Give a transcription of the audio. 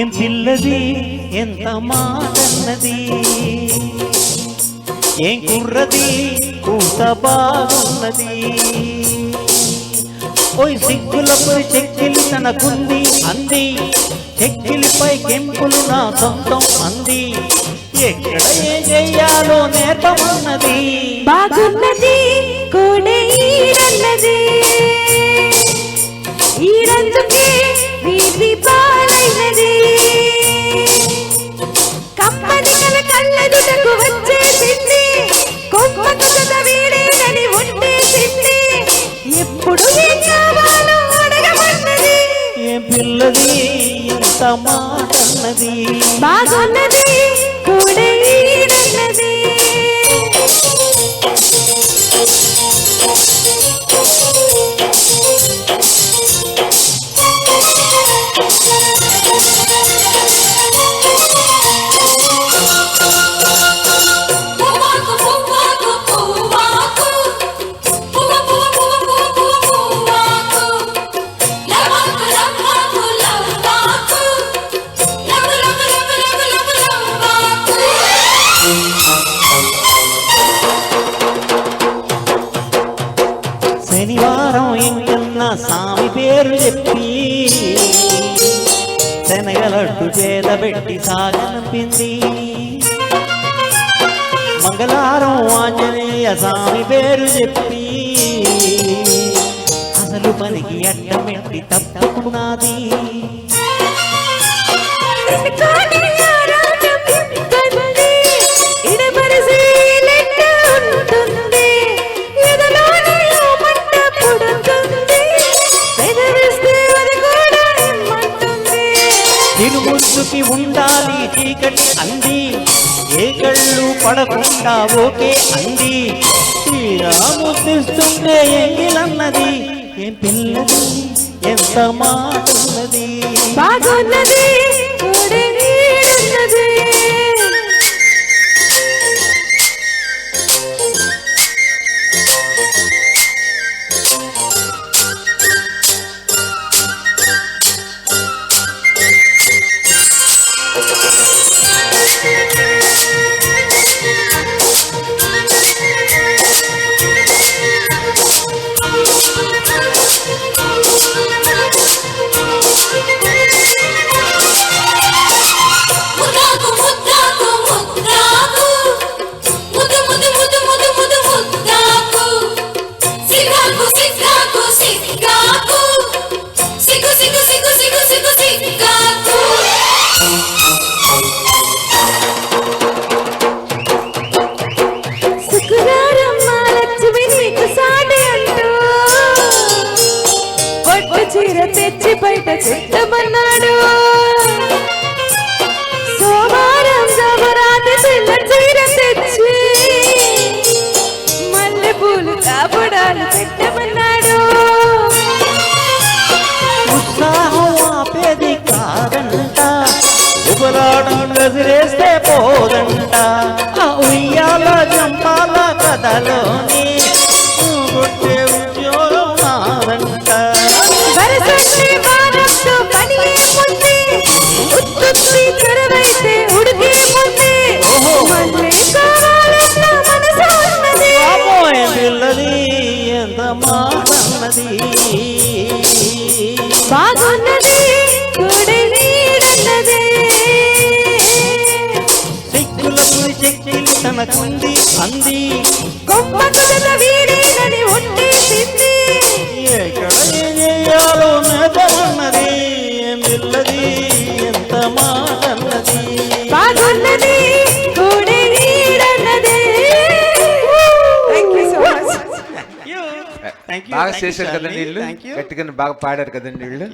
ఏం పిల్లది ఎంత మాటన్నది, ఏం కుర్రది కూత బాగున్నది. ఓయ్ సిగ్గులపై చెక్కిలి తనకుంది అంది, చెక్కిలిపై కెంపులు నా సొంతం అంది. ఎక్కడ ఏం చెయ్యాలో నేర్పమన్నది. బాగున్నది కోడే ఈడన్నది, ఈడందుకే వీధి పాలైనది. కమ్మనికల కళ్ళదుటకు వచ్చేసింది, కొమ్మకు కథ వీడేనని ఉండేసింది. ఎప్పుడు ఏం కావాలో అడగమన్నది. ఏం పిల్లది ఎంత మాటన్నది. బాగున్నది కోడే ఈడన్నది. శనివారం ఇంకన్న సామి పేరు చెప్పి శనగలడ్డు చేదబెట్టి సాగనంపింది. మంగళవారం ఆంజనేయ స్వామి పేరు చెప్పి అసలు పనికి అడ్డమెట్టి తప్పుకున్నది. తిరుముద్దుకి ఉండాలి చీకటి అంది, ఏ కళ్ళు పడకుండా ఓకే అంది. తీరా ముద్దిస్తుంటే ఎంగిలన్నది. ఏం పిల్లది ఎంత మాటన్నది. బాగున్నది కోడే ఈడన్నది. చీర తెచ్చి బయట చెట్టమన్నాడు. సోమవారం శుభరాత్రి పిల్ల చీర తెచ్చి మల్లె పూలు కాపడాలు పెట్టమన్నాడు. ఉత్సాహం ఆపేది కాదంట, ఉబలాడం గదిరేస్తే పోదంట. ఉయ్యాల జంపాల కథలోని కొట్టే ఉద్యోగం నాదంట. పిల్లది ఎంత మాటన్నది. బాగున్నది కోడే ఈడన్నది. సిగ్గులపై చెక్కిలి తనకుంది అంది, కొమ్మకు కథ వీడేనని ఉండేసింది. ఎక్కడ ఏం చేయాలో నేర్పమన్నది. పిల్లది ఎంత మాటన్నది. బాగున్నది కోడే ఈడన్నది. బాగా చేశారు కదండి వీళ్ళు, గట్టిగా బాగా పాడారు కదండి వీళ్ళు.